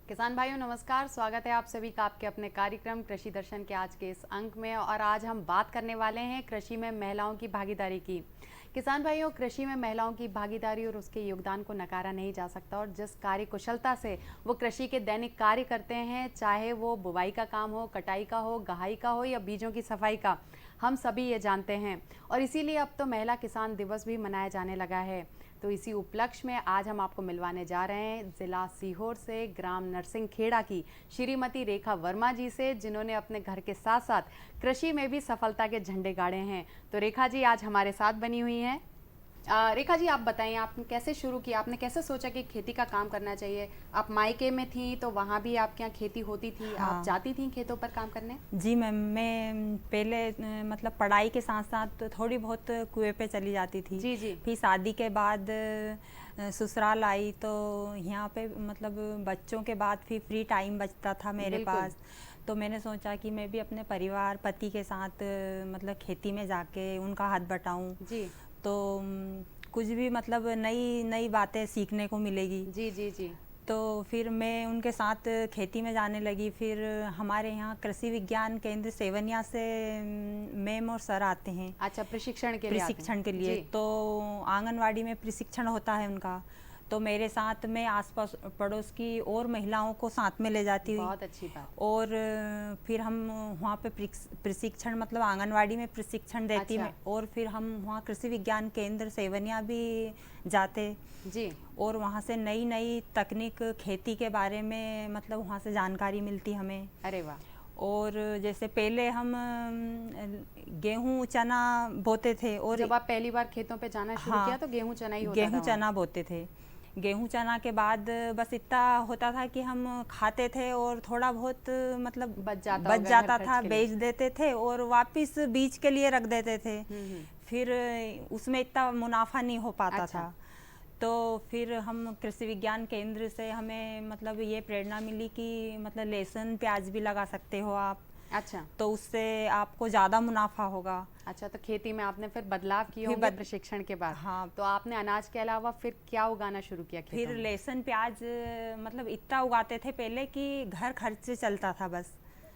किसान भाइयों नमस्कार, स्वागत है आप सभी का आपके अपने कार्यक्रम कृषि दर्शन के आज के इस अंक में। और आज हम बात करने वाले हैं कृषि में महिलाओं की भागीदारी की। किसान भाइयों, कृषि में महिलाओं की भागीदारी और उसके योगदान को नकारा नहीं जा सकता। और जिस कार्य कुशलता से वो कृषि के दैनिक कार्य करते हैं, चाहे वो बुवाई का काम हो, कटाई का हो, गहाई का हो या बीजों की सफाई का, हम सभी ये जानते हैं। और इसीलिए अब तो महिला किसान दिवस भी मनाया जाने लगा है। तो इसी उपलक्ष्य में आज हम आपको मिलवाने जा रहे हैं जिला सीहोर से ग्राम नरसिंहखेड़ा की श्रीमती रेखा वर्मा जी से, जिन्होंने अपने घर के साथ साथ कृषि में भी सफलता के झंडे गाड़े हैं। तो रेखा जी आज हमारे साथ बनी हुई हैं। रेखा जी, आप बताइए, आपने कैसे शुरू किया, आपने कैसे सोचा कि खेती का काम करना चाहिए? आप मायके में थी तो वहाँ भी आपके यहाँ खेती होती थी? हाँ। आप जाती थी खेतों पर काम करने? जी मैम, मैं पहले मतलब पढ़ाई के साथ साथ थोड़ी बहुत कुएं पे चली जाती थी। जी जी। फिर शादी के बाद ससुराल आई तो यहाँ पे मतलब बच्चों के बाद फिर फ्री टाइम बचता था मेरे बिल्कुल। पास। तो मैंने सोचा कि मैं भी अपने परिवार पति के साथ मतलब खेती में जाके उनका हाथ बटाऊं। जी तो कुछ भी मतलब नई नई बातें सीखने को मिलेगी। जी जी जी। तो फिर मैं उनके साथ खेती में जाने लगी। फिर हमारे यहाँ कृषि विज्ञान केंद्र सेवनिया से मैम और सर आते हैं अच्छा, प्रशिक्षण के लिए आते हैं? प्रशिक्षण के लिए। जी। तो आंगनवाड़ी में प्रशिक्षण होता है उनका, तो मेरे साथ मैं आसपास पड़ोस की और महिलाओं को साथ में ले जाती हुई। बहुत अच्छी बात। और फिर हम वहाँ पे प्रशिक्षण मतलब आंगनवाड़ी में प्रशिक्षण देती अच्छा। मैं, और फिर हम वहाँ कृषि विज्ञान केंद्र सेवनिया भी जाते जी। और वहाँ से नई नई तकनीक खेती के बारे में मतलब वहाँ से जानकारी मिलती हमें। अरे वाह। और जैसे पहले हम गेहूं चना बोते थे, और जब आप पहली बार खेतों पे जाना शुरू हाँ, किया तो गेहूं चना ही होता गेहूं था चना बोते थे। गेहूं चना के बाद बस इतना होता था कि हम खाते थे और थोड़ा बहुत मतलब बच जाता बच होगा जाता घर था, खर्च के लिए। बेच देते थे और वापस बीज के लिए रख देते थे। हम्म। फिर उसमें इतना मुनाफा नहीं हो पाता अच्छा। था। तो फिर हम कृषि विज्ञान केंद्र से हमें मतलब ये प्रेरणा मिली कि मतलब लहसुन प्याज भी लगा सकते हो आप, अच्छा। तो उससे आपको ज़्यादा मुनाफा होगा। अच्छा, तो खेती में आपने फिर बदलाव किए फिर होंगे प्रशिक्षण के बाद। हाँ, तो आपने अनाज के अलावा फिर क्या उगाना शुरू किया खेतों फिर में? लहसुन प्याज मतलब इतना उगाते थे पहले कि घर खर्च चलता था बस,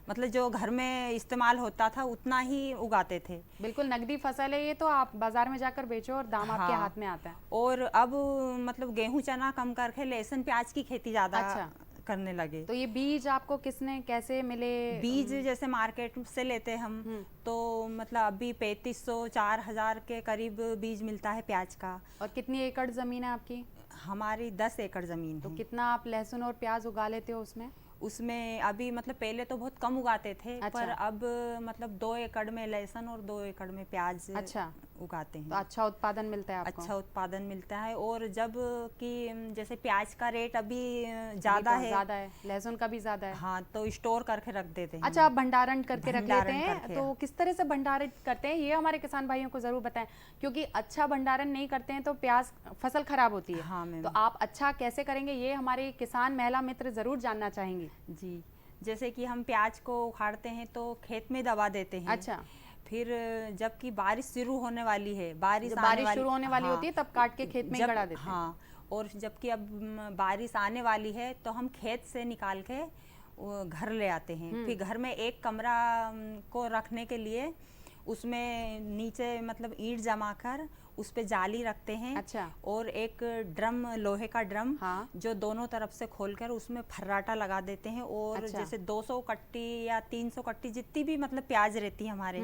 मतलब जो घर में इस्तेमाल होता था उतना ही उगाते थे। बिल्कुल नकदी फसल है ये, तो आप बाजार में जाकर बेचो और दाम आपके हाँ, हाथ में आता है। और अब मतलब गेहूं चना कम करके लहसुन प्याज की खेती ज़्यादा अच्छा। करने लगे। तो ये बीज आपको किसने कैसे मिले? बीज जैसे मार्केट से लेते हम, तो मतलब अभी 3500-4000 के करीब बीज मिलता है प्याज का। और कितनी एकड़ जमीन है आपकी? हमारी 10 एकड़ ज़मीन तो है। कितना आप लहसुन और प्याज उगा लेते हो उसमें? उसमें अभी मतलब पहले तो बहुत कम उगाते थे। अच्छा। पर अब मतलब 2 एकड़ में लहसुन और 2 एकड़ में प्याज अच्छा। उगाते तो हैं। अच्छा उत्पादन मिलता है आपको? अच्छा उत्पादन मिलता है। और जब कि जैसे प्याज का रेट अभी अभी ज़्यादा तो है, ज़्यादा है, लहसुन का भी ज़्यादा है। हाँ, तो स्टोर करके रख देते हैं। अच्छा, आप भंडारण करके रख लेते भंडारण हैं। करके। तो किस तरह से भंडारित करते हैं ये हमारे किसान भाइयों को ज़रूर बताएं, क्योंकि अच्छा भंडारण नहीं करते हैं तो प्याज फसल खराब होती है। हाँ मैम। तो आप अच्छा कैसे करेंगे ये हमारे किसान महिला मित्र ज़रूर जानना चाहेंगी। जी, जैसे कि हम प्याज को उखाड़ते हैं तो खेत में दबा देते हैं। अच्छा। फिर जबकि बारिश शुरू होने वाली है, बारिश जब आने बारिश वाली, शुरू होने वाली हाँ, होती है तब काट के खेत में ही जब गड़ा देते हैं। हाँ, और जबकि अब बारिश आने वाली है तो हम खेत से निकाल के वो घर ले आते हैं। फिर घर में एक कमरा को रखने के लिए उसमें नीचे मतलब ईंट जमा कर उस पे जाली रखते हैं। अच्छा। और एक ड्रम, लोहे का ड्रम, हाँ। जो दोनों तरफ से खोलकर उसमें फर्राटा लगा देते हैं। और अच्छा। जैसे 200 कट्टी या 300 कट्टी जितनी भी मतलब प्याज रहती है हमारे,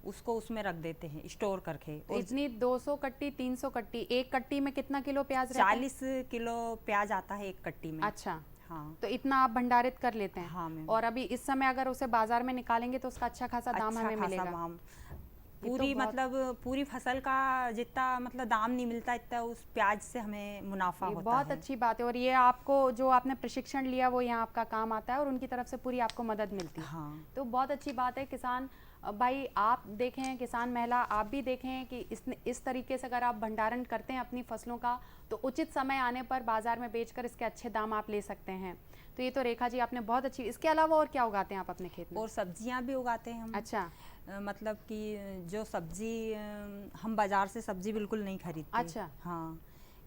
उसको उसमें रख देते हैं स्टोर करके। तो और इतनी 200 कट्टी 300 कट्टी, एक कट्टी में कितना किलो प्याज रहता है? 40 किलो प्याज आता है एक कट्टी में। अच्छा। हाँ। तो इतना आप भंडारित कर लेते हैं? हाँ मैम। और अभी इस समय अगर उसे बाजार में निकालेंगे तो उसका अच्छा खासा दाम हमें मिलेगा? दाम, ये पूरी तो बहुत- मतलब पूरी फसल का जितना मतलब दाम नहीं मिलता इतना उस प्याज से हमें मुनाफा ये होता बहुत है। अच्छी बात है। और ये आपको जो आपने प्रशिक्षण लिया वो यहाँ आपका काम आता है और उनकी तरफ से पूरी आपको मदद मिलती है। हाँ। तो बहुत अच्छी बात है। किसान भाई आप देखें, किसान महिला आप भी देखें कि इस तरीके से अगर आप भंडारण करते हैं अपनी फसलों का तो उचित समय आने पर बाजार में बेचकर इसके अच्छे दाम आप ले सकते हैं। तो ये तो रेखा जी आपने बहुत अच्छी। इसके अलावा और क्या उगाते हैं आप अपने खेत में? और सब्जियां भी उगाते हैं हम। अच्छा। मतलब कि जो सब्जी हम बाजार से सब्जी बिल्कुल नहीं खरीदते। अच्छा। हाँ,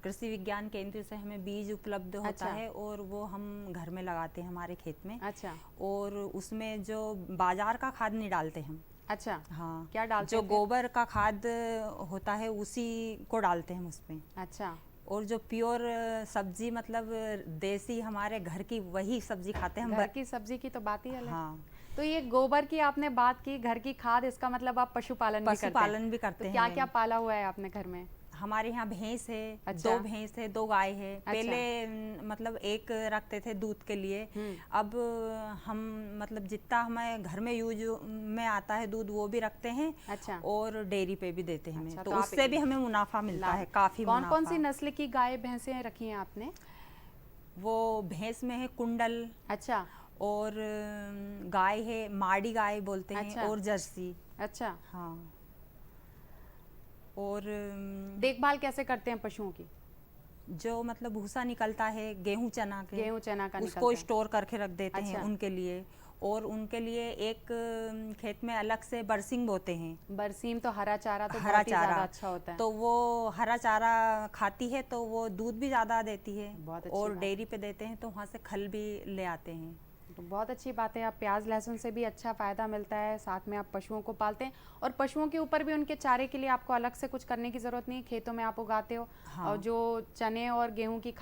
कृषि विज्ञान केंद्र से हमें बीज उपलब्ध होता अच्छा। है और वो हम घर में लगाते हैं हमारे खेत में। अच्छा और उसमें जो बाजार का खाद नहीं डालते हम। अच्छा, हाँ, क्या डालते जो हैं फिर? गोबर का खाद होता है उसी को डालते हैं हम उसमें। अच्छा और जो प्योर सब्जी मतलब देसी हमारे घर की वही सब्जी खाते हैं हम। घर की सब्जी की तो बात ही अलग। हाँ, तो ये गोबर की आपने बात की, घर की खाद, इसका मतलब आप पशुपालन भी करते हैं? पशुपालन भी करते तो हैं। क्या क्या पाला हुआ है आपने घर में? हमारे यहाँ भैंस है। अच्छा। 2 भैंस है, 2 गाय है। अच्छा। पहले मतलब एक रखते थे दूध के लिए। अब हम मतलब जितना हमें घर में यूज में आता है दूध वो भी रखते हैं। अच्छा। और डेयरी पे भी देते हैं हमें। अच्छा, तो तो आप उससे भी हमें मुनाफा मिलता है, काफी कौन मुनाफा। कौन सी नस्ल की गाय भैंसें रखी हैं आपने? वो भैंस में है कुंडल। अच्छा और गाय है माड़ी गाय बोलते हैं। अच्छा। और जर्सी। अच्छा, हाँ। और देखभाल कैसे करते हैं पशुओं की? जो मतलब भूसा निकलता है गेहूं चना के, गेहूं चना का निकलता उसको है। स्टोर करके रख देते हैं अच्छा। उनके लिए। और उनके लिए एक खेत में अलग से बरसिंग बोते हैं। बरसीम तो हरा चारा तो हरा बहुत ही चारा ज्यादा अच्छा होता है। तो वो हरा चारा खाती है तो वो दूध भी ज़्यादा देती है। बहुत अच्छी और बात। डेयरी पे देते हैं तो वहाँ से खल भी ले आते हैं। तो बहुत अच्छी बात है, आप प्याज लहसुन से भी अच्छा फ़ायदा मिलता है, साथ में आप पशुओं को पालते हैं और पशुओं के ऊपर भी उनके चारे के लिए आपको अलग से कुछ करने की ज़रूरत नहीं है, खेतों में आप उगाते हो। हाँ। और जो चने और गेहूं की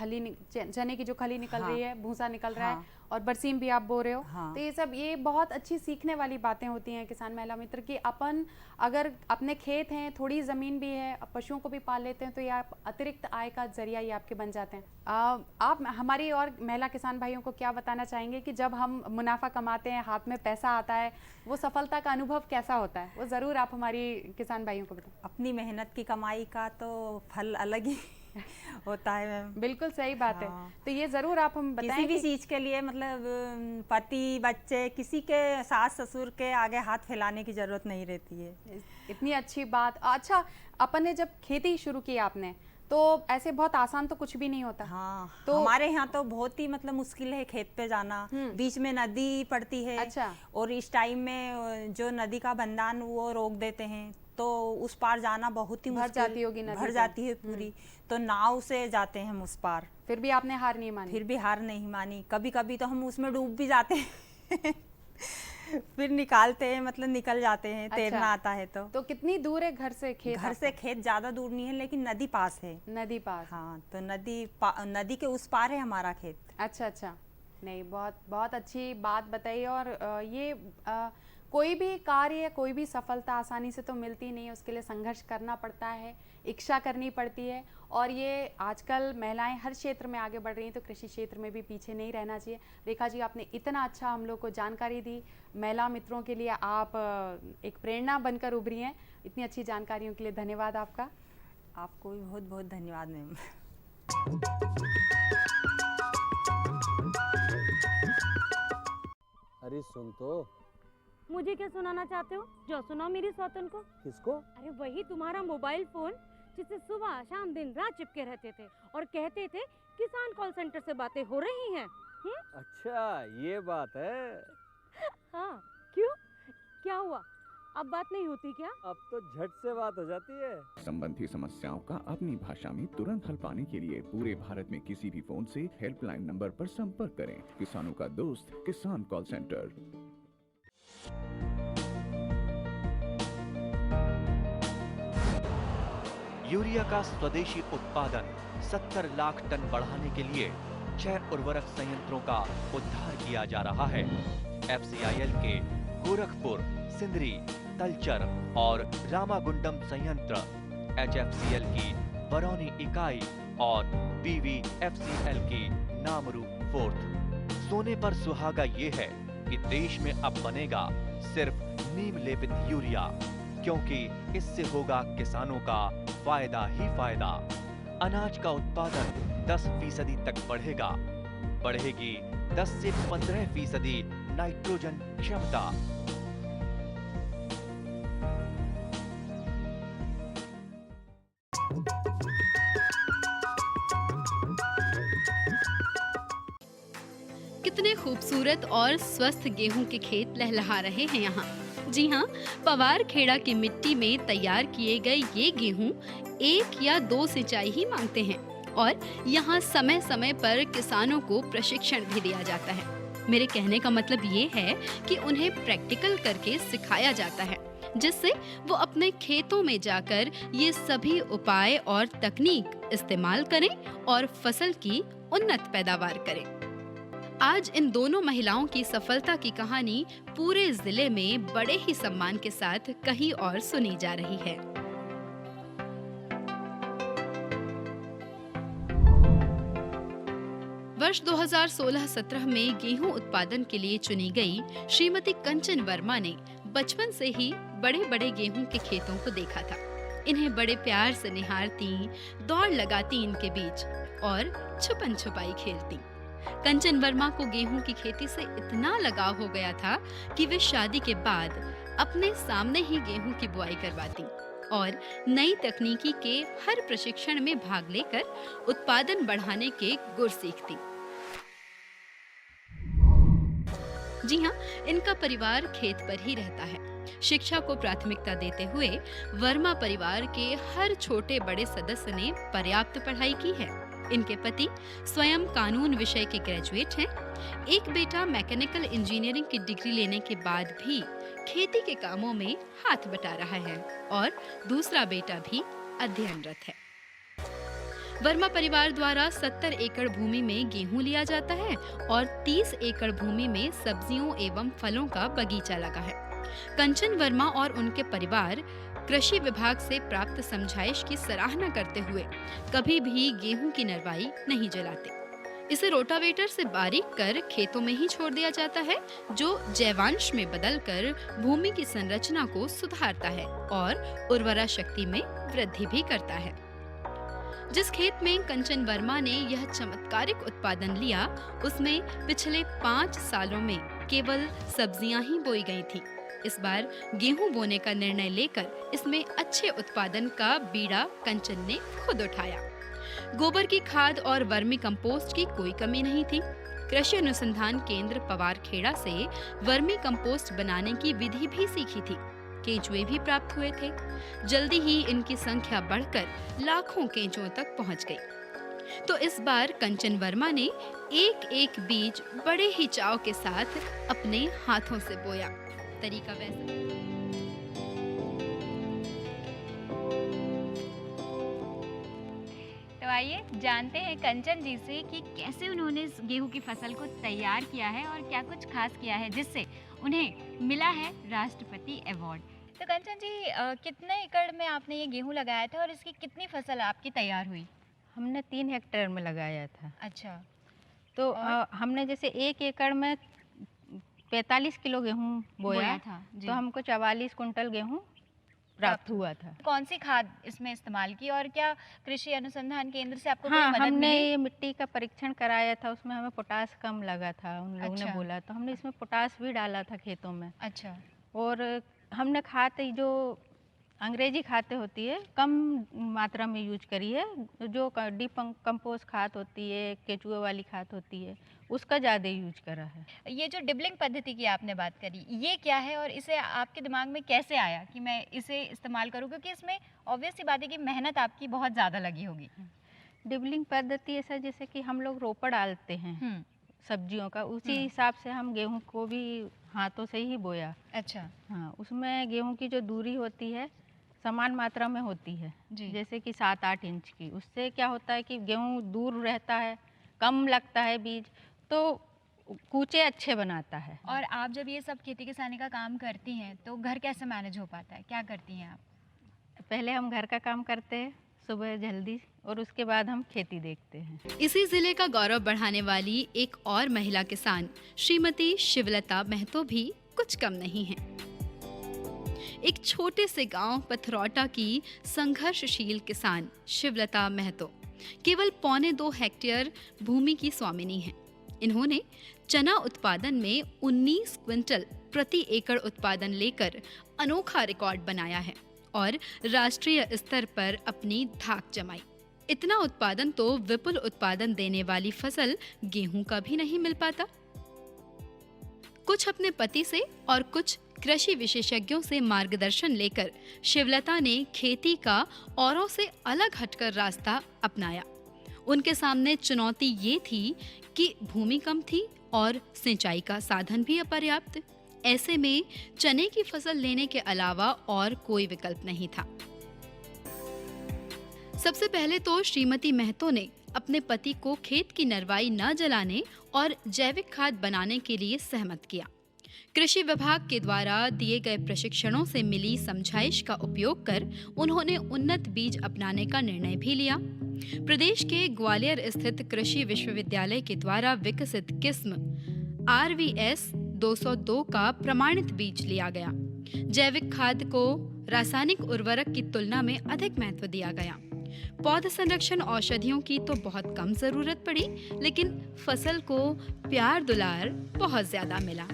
चने की जो खली निकल हाँ। रही है, भूसा निकल रहा हाँ। है, और बरसीम भी आप बो रहे हो। हाँ। तो ये सब ये बहुत अच्छी सीखने वाली बातें होती हैं किसान महिला मित्र की। अपन अगर अपने खेत हैं, थोड़ी ज़मीन भी है, पशुओं को भी पाल लेते हैं तो ये आप अतिरिक्त आय का जरिया ये आपके बन जाते हैं। आप हमारी और महिला किसान भाइयों को क्या बताना चाहेंगे कि जब हम मुनाफा कमाते हैं, हाथ में पैसा आता है, वो सफलता का अनुभव कैसा होता है? वो ज़रूर आप हमारी किसान भाइयों को बताएं। अपनी मेहनत की कमाई का तो फल अलग ही होता है मैम। बिल्कुल सही बात है। हाँ। तो ये ज़रूर आप हम बताएं किसी भी कि चीज के लिए मतलब पति बच्चे किसी के सास ससुर के आगे हाथ फैलाने की जरूरत नहीं रहती है। इतनी अच्छी बात। अच्छा, अपन ने जब खेती शुरू की आपने, तो ऐसे बहुत आसान तो कुछ भी नहीं होता। हाँ, तो हमारे यहाँ तो बहुत ही मतलब मुश्किल है खेत पे जाना। बीच में नदी पड़ती है। अच्छा। और इस टाइम में जो नदी का बंधान वो रोक देते हैं तो उस पार जाना बहुत ही भर मुश्किल। जाती होगी नदी भर तो। जाती है पूरी। तो नाव से जाते हैं हम उस पार। फिर भी आपने हार नहीं मानी? फिर भी हार नहीं मानी। कभी कभी तो हम उसमें डूब भी जाते हैं फिर निकालते हैं, मतलब निकल जाते हैं। तैरना आता है तो कितनी दूर है घर से खेत? घर से खेत ज्यादा दूर नहीं है लेकिन नदी पास है। नदी पास? हाँ, तो नदी के उस पार है हमारा खेत। अच्छा अच्छा, नहीं बहुत बहुत अच्छी बात बताई। और ये कोई भी कार्य या कोई भी सफलता आसानी से तो मिलती नहीं है, उसके लिए संघर्ष करना पड़ता है, इच्छा करनी पड़ती है। और ये आजकल महिलाएं हर क्षेत्र में आगे बढ़ रही हैं, तो कृषि क्षेत्र में भी पीछे नहीं रहना चाहिए। रेखा जी, आपने इतना अच्छा हम लोग को जानकारी दी, महिला मित्रों के लिए आप एक प्रेरणा बनकर उभरी हैं। इतनी अच्छी जानकारियों के लिए धन्यवाद आपका। आपको भी बहुत बहुत धन्यवाद मैम। अरे सुन तो। मुझे क्या सुनाना चाहते हो? जो सुनाओ मेरी सौतन को। किसको? अरे वही तुम्हारा मोबाइल फोन जिससे सुबह शाम दिन रात चिपके रहते थे और कहते थे किसान कॉल सेंटर से बातें हो रही हैं। अच्छा ये बात है। हाँ, क्यों? क्या हुआ? अब बात नहीं होती क्या? अब तो झट से बात हो जाती है। संबंधी समस्याओं का अपनी भाषा में तुरंत हल पाने के लिए पूरे भारत में किसी भी फोन से हेल्पलाइन नंबर पर संपर्क करें। किसानों का दोस्त किसान कॉल सेंटर। यूरिया का स्वदेशी उत्पादन 70 लाख टन बढ़ाने के लिए 6 उर्वरक संयंत्रों का उद्धार किया जा रहा है। FCIL के गोरखपुर, सिंदरी, तलचर और रामागुंडम संयंत्र, HFCL की बरौनी इकाई और BVFCL की नामरू फोर्थ। सोने पर सुहागा ये है कि देश में अब बनेगा सिर्फ नीम लेपित यूरिया, क्योंकि इससे होगा किसानों का फायदा ही फायदा। अनाज का उत्पादन 10% तक बढ़ेगा। बढ़ेगी 10 से 15% नाइट्रोजन क्षमता। कितने खूबसूरत और स्वस्थ गेहूं के खेत लहलहा रहे हैं यहाँ। जी हाँ, पवार खेड़ा की मिट्टी में तैयार किए गए ये गेहूं 1 या 2 सिंचाई ही मांगते हैं और यहाँ समय समय पर किसानों को प्रशिक्षण भी दिया जाता है। मेरे कहने का मतलब ये है कि उन्हें प्रैक्टिकल करके सिखाया जाता है, जिससे वो अपने खेतों में जाकर ये सभी उपाय और तकनीक इस्तेमाल करें और फसल की उन्नत पैदावार करें। आज इन दोनों महिलाओं की सफलता की कहानी पूरे जिले में बड़े ही सम्मान के साथ कहीं और सुनी जा रही है। वर्ष 2016-17 में गेहूं उत्पादन के लिए चुनी गई श्रीमती कंचन वर्मा ने बचपन से ही बड़े बड़े गेहूं के खेतों को देखा था। इन्हें बड़े प्यार से निहारती, दौड़ लगाती इनके बीच और छुपन छुपाई खेलती। कंचन वर्मा को गेहूं की खेती से इतना लगाव हो गया था कि वे शादी के बाद अपने सामने ही गेहूं की बुआई करवाती और नई तकनीकी के हर प्रशिक्षण में भाग लेकर उत्पादन बढ़ाने के गुर सीखती। जी हाँ, इनका परिवार खेत पर ही रहता है। शिक्षा को प्राथमिकता देते हुए वर्मा परिवार के हर छोटे बड़े सदस्य ने पर्याप्त पढ़ाई की है। इनके पति स्वयं कानून विषय के ग्रेजुएट हैं। एक बेटा मैकेनिकल इंजीनियरिंग की डिग्री लेने के बाद भी खेती के कामों में हाथ बटा रहा है और दूसरा बेटा भी अध्ययनरत है। वर्मा परिवार द्वारा 70 एकड़ भूमि में गेहूं लिया जाता है और 30 एकड़ भूमि में सब्जियों एवं फलों का बगीचा लगा है। कंचन वर्मा और उनके परिवार कृषि विभाग से प्राप्त समझाइश की सराहना करते हुए कभी भी गेहूं की नरवाई नहीं जलाते। इसे रोटावेटर से बारीक कर खेतों में ही छोड़ दिया जाता है, जो जैवांश में बदलकर भूमि की संरचना को सुधारता है और उर्वरा शक्ति में वृद्धि भी करता है। जिस खेत में कंचन वर्मा ने यह चमत्कारिक उत्पादन लिया, उसमें पिछले 5 सालों में केवल सब्जियां ही बोई गई थी। इस बार गेहूं बोने का निर्णय लेकर इसमें अच्छे उत्पादन का बीड़ा कंचन ने खुद उठाया। गोबर की खाद और वर्मी कंपोस्ट की कोई कमी नहीं थी। कृषि अनुसंधान केंद्र पवारखेड़ा से वर्मी कंपोस्ट बनाने की विधि भी सीखी थी। केंचुए भी प्राप्त हुए थे। जल्दी ही इनकी संख्या बढ़कर लाखों केंचुओं तक पहुंच गई। तो इस बार कंचन वर्मा ने एक एक बीज बड़े ही चाव के साथ अपने हाथों से बोया। तरीका वैसा तो आइए जानते हैं कंचन जी से कि कैसे उन्होंने इस गेहूं की फसल को तैयार किया है और क्या कुछ खास किया है जिससे उन्हें मिला है राष्ट्रपति अवार्ड। तो कंचन जी, कितने एकड़ में आपने ये गेहूं लगाया था और इसकी कितनी फसल आपकी तैयार हुई? हमने 3 हेक्टेयर में लगाया था। अच्छा, तो हमने जैसे 1 एकड़ में 45 किलो गेहूं बोया था जी। तो हमको 44 कुंटल गेहूं प्राप्त हुआ था। कौन सी खाद इसमें इस्तेमाल की और क्या कृषि अनुसंधान केंद्र से आपको हाँ, कोई मदद हमने मिली? ये मिट्टी का परीक्षण कराया था, उसमें हमें पोटास कम लगा था। उन लोगों ने अच्छा। बोला, तो हमने इसमें पोटास भी डाला था खेतों में। अच्छा, और हमने खाद जो अंग्रेजी खाद होती है कम मात्रा में यूज करी है। जो कंपोस्ट खाद होती है, केचुए वाली खाद होती है, उसका ज़्यादा यूज करा है। ये जो डिबलिंग पद्धति की आपने बात करी, ये क्या है और इसे आपके दिमाग में कैसे आया कि मैं इसे इस्तेमाल करूं? क्योंकि इसमें ऑब्वियस सी बात है कि मेहनत आपकी बहुत ज़्यादा लगी होगी। डिबलिंग पद्धति ऐसा जैसे कि हम लोग रोपा डालते हैं सब्जियों का, उसी हिसाब से हम गेहूं को भी हाथों से ही बोया। अच्छा, हाँ, उसमें गेहूं की जो दूरी होती है समान मात्रा में होती है जी। जैसे कि 7-8 इंच की। उससे क्या होता है कि गेहूं दूर रहता है, कम लगता है बीज, तो कूचे अच्छे बनाता है। और आप जब ये सब खेती किसानी का काम करती हैं तो घर कैसे मैनेज हो पाता है? क्या करती हैं आप? पहले हम घर का काम करते हैं सुबह जल्दी, और उसके बाद हम खेती देखते हैं। इसी जिले का गौरव बढ़ाने वाली एक और महिला किसान श्रीमती शिवलता महतो भी कुछ कम नहीं हैं। एक छोटे से गांव पथरौटा की संघर्षशील किसान शिवलता महतो केवल 1.25 हेक्टेयर भूमि की स्वामिनी हैं। इन्होंने चना उत्पादन में 19 क्विंटल प्रति एकड़ उत्पादन लेकर अनोखा रिकॉर्ड बनाया है और राष्ट्रीय स्तर पर अपनी धाक जमाई। इतना उत्पादन तो विपुल उत्पादन देने वाली फसल गेहूं का भी नहीं मिल पाता। कुछ अपने पति से और कुछ कृषि विशेषज्ञों से मार्गदर्शन लेकर शिवलता ने खेती का औरों से अलग हटकर रास्ता अपनाया। उनके सामने चुनौती ये थी कि भूमि कम थी और सिंचाई का साधन भी अपर्याप्त। ऐसे में चने की फसल लेने के अलावा और कोई विकल्प नहीं था। सबसे पहले तो श्रीमती महतो ने अपने पति को खेत की नरवाई न जलाने और जैविक खाद बनाने के लिए सहमत किया। कृषि विभाग के द्वारा दिए गए प्रशिक्षणों से मिली समझाइश का उपयोग कर उन्होंने उन्नत बीज अपनाने का निर्णय भी लिया। प्रदेश के ग्वालियर स्थित कृषि विश्वविद्यालय के द्वारा विकसित किस्म RVS 202 का प्रमाणित बीज लिया गया। जैविक खाद को रासायनिक उर्वरक की तुलना में अधिक महत्व दिया गया। पौध संरक्षण औषधियों की तो बहुत कम जरूरत पड़ी, लेकिन फसल को प्यार दुलार बहुत ज्यादा मिला।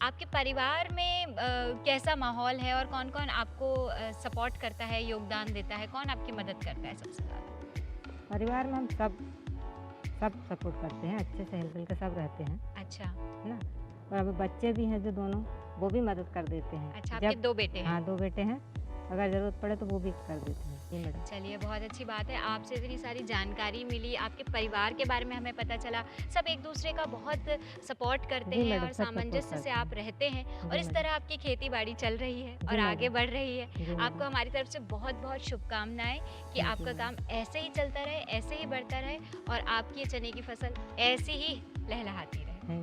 आपके परिवार में कैसा माहौल है और कौन कौन आपको सपोर्ट करता है, योगदान देता है, कौन आपकी मदद करता है सबसे ज़्यादा? परिवार में हम सब सपोर्ट करते हैं, अच्छे से हिल के सब रहते हैं। अच्छा, है ना। और अभी बच्चे भी हैं जो दोनों, वो भी मदद कर देते हैं। अच्छा, आपके 2 बेटे हैं? हाँ, 2 बेटे हैं। अगर ज़रूरत पड़े तो वो भी कर देते हैं। जी मैडम। चलिए, बहुत अच्छी बात है। आपसे इतनी सारी जानकारी मिली, आपके परिवार के बारे में हमें पता चला। सब एक दूसरे का बहुत सपोर्ट करते हैं और सामंजस्य से आप रहते हैं और इस तरह आपकी खेती बाड़ी चल रही है और आगे बढ़ रही है। आपको हमारी तरफ से बहुत बहुत शुभकामनाएं कि आपका काम ऐसे ही चलता रहे, ऐसे ही बढ़ता रहे और आपकी चने की फसल ऐसी ही लहलहाती रहे।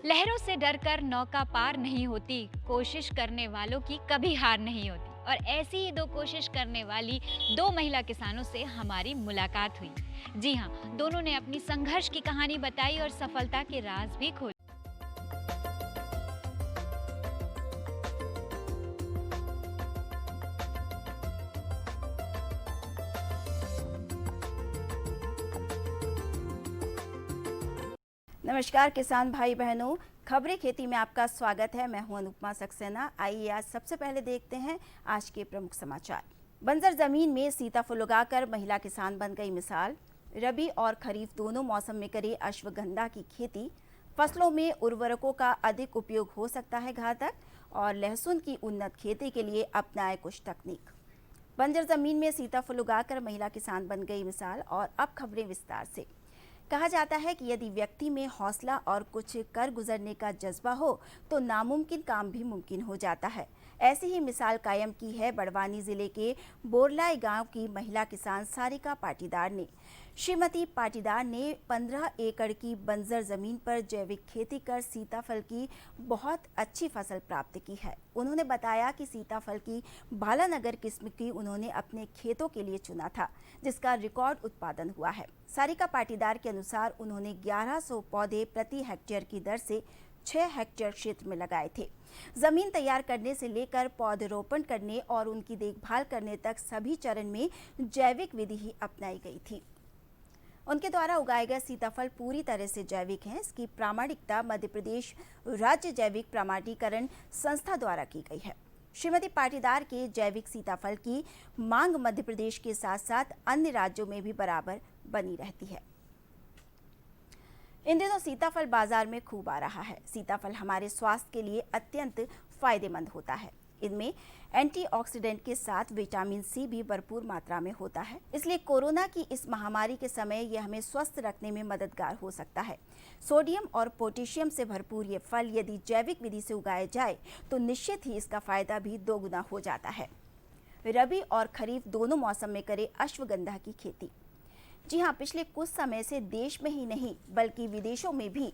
लहरों से डरकर नौका पार नहीं होती, कोशिश करने वालों की कभी हार नहीं होती। और ऐसी ही 2 कोशिश करने वाली 2 महिला किसानों से हमारी मुलाकात हुई। जी हाँ, दोनों ने अपनी संघर्ष की कहानी बताई और सफलता के राज भी खोले। नमस्कार किसान भाई बहनों, खबरें खेती में आपका स्वागत है। मैं हूं अनुपमा सक्सेना। आइए आज सबसे पहले देखते हैं आज के प्रमुख समाचार। बंजर जमीन में सीताफल उगाकर महिला किसान बन गई मिसाल। रबी और खरीफ दोनों मौसम में करे अश्वगंधा की खेती। फसलों में उर्वरकों का अधिक उपयोग हो सकता है घातक। और लहसुन की उन्नत खेती के लिए अपनाए कुछ तकनीक। बंजर जमीन में सीताफल उगाकर महिला किसान बन गई मिसाल। और अब खबरें विस्तार से। कहा जाता है कि यदि व्यक्ति में हौसला और कुछ कर गुजरने का जज्बा हो तो नामुमकिन काम भी मुमकिन हो जाता है। ऐसी ही मिसाल कायम की है बड़वानी जिले के बोरलाई गांव की महिला किसान सारिका पाटीदार ने। श्रीमती पाटीदार ने 15 एकड़ की बंजर जमीन पर जैविक खेती कर सीताफल की बहुत अच्छी फसल प्राप्त की है। उन्होंने बताया कि सीताफल की बालानगर किस्म की उन्होंने अपने खेतों के लिए चुना था, जिसका रिकॉर्ड उत्पादन हुआ है। सारिका पाटीदार के अनुसार उन्होंने 1100 पौधे प्रति हेक्टेयर की दर से 6 हेक्टेयर क्षेत्र में लगाए थे। जमीन तैयार करने से लेकर पौधरोपण करने और उनकी देखभाल करने तक सभी चरण में जैविक विधि ही अपनाई गई थी। उनके द्वारा उगाए गए सीताफल पूरी तरह से जैविक हैं। इसकी प्रामाणिकता मध्य प्रदेश राज्य जैविक प्रमाणीकरण संस्था द्वारा की गई है। श्रीमती पाटीदार के जैविक सीताफल की मांग मध्य प्रदेश के साथ साथ अन्य राज्यों में भी बराबर बनी रहती है। इन दिनों सीताफल बाजार में खूब आ रहा है। सीताफल हमारे स्वास्थ्य के लिए अत्यंत फायदेमंद होता है। इनमें एंटीऑक्सीडेंट के साथ विटामिन सी भी भरपूर मात्रा में होता है। इसलिए कोरोना की इस महामारी के समय यह हमें स्वस्थ रखने में मददगार हो सकता है। सोडियम और पोटेशियम से भरपूर ये फल यदि जैविक विधि से उगाए जाए तो निश्चित ही इसका फायदा भी दोगुना हो जाता है। रबी और खरीफ दोनों मौसम में करे अश्वगंधा की खेती। जी हाँ, पिछले कुछ समय से देश में ही नहीं बल्कि विदेशों में भी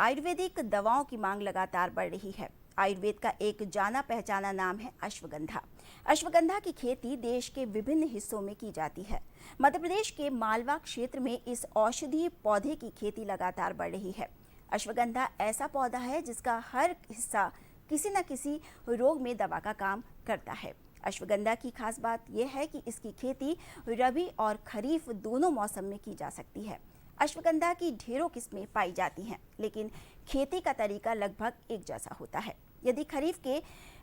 आयुर्वेदिक दवाओं की मांग लगातार बढ़ रही है। आयुर्वेद का एक जाना पहचाना नाम है अश्वगंधा। अश्वगंधा की खेती देश के विभिन्न हिस्सों में की जाती है। मध्य प्रदेश के मालवा क्षेत्र में इस औषधीय पौधे की खेती लगातार बढ़ रही है। अश्वगंधा ऐसा पौधा है जिसका हर हिस्सा किसी न किसी रोग में दवा का काम करता है। अश्वगंधा की खास बात यह है कि इसकी खेती रबी और खरीफ दोनों मौसम में की जा सकती है। अश्वगंधा की ढेरों किस्में पाई जाती हैं, लेकिन खेती का तरीका लगभग एक जैसा होता है। यदि खरीफ के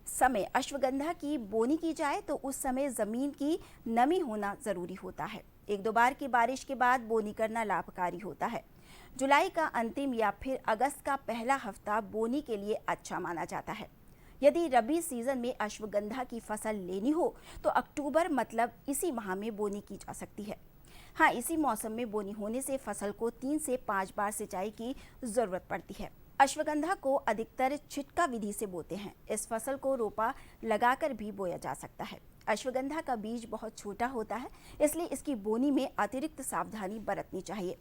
समय अश्वगंधा की बोनी की जाए तो उस समय जमीन की नमी होना जरूरी होता है। 1-2 बार की बारिश के बाद बोनी करना लाभकारी होता है। जुलाई का अंतिम या फिर अगस्त का पहला हफ्ता बोनी के लिए अच्छा माना जाता है। यदि रबी सीजन में अश्वगंधा की फसल लेनी हो तो अक्टूबर मतलब इसी माह में बोनी की जा सकती है। हाँ, इसी मौसम में बोनी होने से फसल को 3 से 5 बार सिंचाई की जरूरत पड़ती है। अश्वगंधा को अधिकतर छिटका विधि से बोते हैं। इस फसल को रोपा लगाकर भी बोया जा सकता है। अश्वगंधा का बीज बहुत छोटा होता है, इसलिए इसकी बोनी में अतिरिक्त सावधानी बरतनी चाहिए।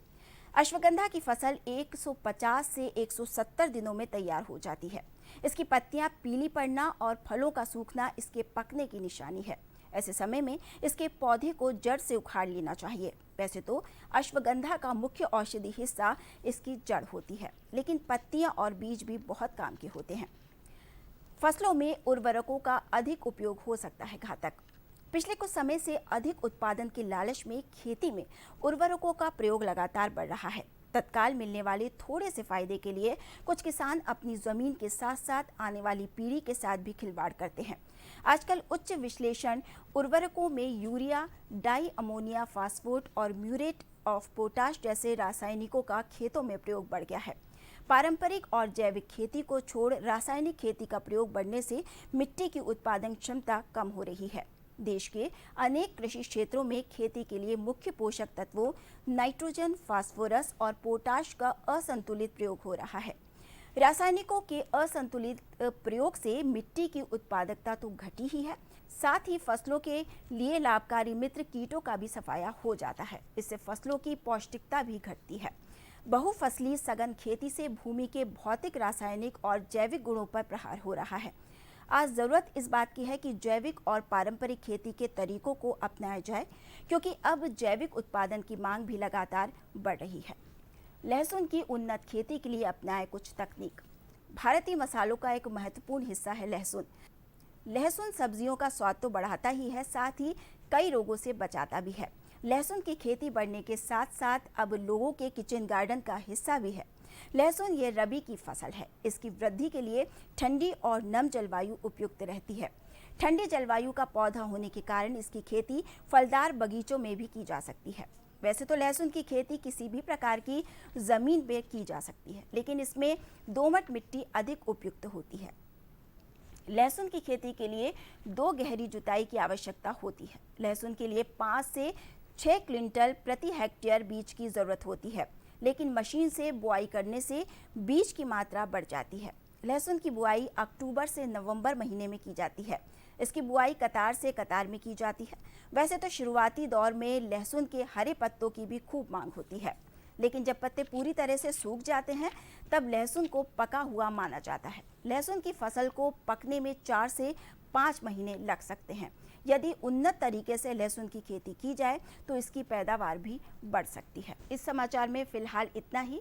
अश्वगंधा की फसल 150 से 170 दिनों में तैयार हो जाती है। इसकी पत्तियां पीली पड़ना और फलों का सूखना इसके पकने की निशानी है। ऐसे समय में इसके पौधे को जड़ से उखाड़ लेना चाहिए। वैसे तो अश्वगंधा का मुख्य औषधि हिस्सा इसकी जड़ होती है, लेकिन पत्तियां और बीज भी बहुत काम के होते हैं। फसलों में उर्वरकों का अधिक उपयोग हो सकता है घातक। पिछले कुछ समय से अधिक उत्पादन के लालच में खेती में उर्वरकों का प्रयोग लगातार बढ़ रहा है। तत्काल मिलने वाले थोड़े से फायदे के लिए कुछ किसान अपनी जमीन के साथ साथ आने वाली पीढ़ी के साथ भी खिलवाड़ करते हैं। आजकल उच्च विश्लेषण उर्वरकों में यूरिया, डाई अमोनिया फास्फेट और म्यूरेट ऑफ पोटाश जैसे रासायनिकों का खेतों में प्रयोग बढ़ गया है। पारंपरिक और जैविक खेती को छोड़ रासायनिक खेती का प्रयोग बढ़ने से मिट्टी की उत्पादन क्षमता कम हो रही है। देश के अनेक कृषि क्षेत्रों में खेती के लिए मुख्य पोषक तत्वों नाइट्रोजन, फास्फोरस और पोटाश का असंतुलित प्रयोग हो रहा है। रासायनिकों के असंतुलित प्रयोग से मिट्टी की उत्पादकता तो घटी ही है, साथ ही फसलों के लिए लाभकारी मित्र कीटों का भी सफाया हो जाता है। इससे फसलों की पौष्टिकता भी घटती है। बहुफसली सघन खेती से भूमि के भौतिक, रासायनिक और जैविक गुणों पर प्रहार हो रहा है। आज जरूरत इस बात की है कि जैविक और पारंपरिक खेती के तरीकों को अपनाया जाए, क्योंकि अब जैविक उत्पादन की मांग भी लगातार बढ़ रही है। लहसुन की उन्नत खेती के लिए अपनाएं कुछ तकनीक। भारतीय मसालों का एक महत्वपूर्ण हिस्सा है लहसुन। लहसुन सब्जियों का स्वाद तो बढ़ाता ही है, साथ ही कई रोगों से बचाता भी है। लहसुन की खेती बढ़ने के साथ साथ अब लोगों के किचन गार्डन का हिस्सा भी है। लहसुन ये रबी की फसल है। इसकी वृद्धि के लिए ठंडी और नम जलवायु उपयुक्त रहती है। ठंडी जलवायु का पौधा होने के कारण इसकी खेती फलदार बगीचों में भी की जा सकती है। वैसे तो लहसुन की खेती किसी भी प्रकार की जमीन में की जा सकती है, लेकिन इसमें दोमट मिट्टी अधिक उपयुक्त होती है। लहसुन की खेती के लिए 2 गहरी जुताई की आवश्यकता होती है। लहसुन के लिए 5 से 6 क्विंटल प्रति हेक्टेयर बीज की जरूरत होती है, लेकिन मशीन से बुआई करने से बीज की मात्रा बढ़ जाती है। लहसुन की बुआई अक्टूबर से नवंबर महीने में की जाती है। इसकी बुआई कतार से कतार में की जाती है। वैसे तो शुरुआती दौर में लहसुन के हरे पत्तों की भी खूब मांग होती है, लेकिन जब पत्ते पूरी तरह से सूख जाते हैं तब लहसुन को पका हुआ माना जाता है। लहसुन की फसल को पकने में 4 से 5 महीने लग सकते हैं। यदि उन्नत तरीके से लहसुन की खेती की जाए तो इसकी पैदावार भी बढ़ सकती है। इस समाचार में फिलहाल इतना ही।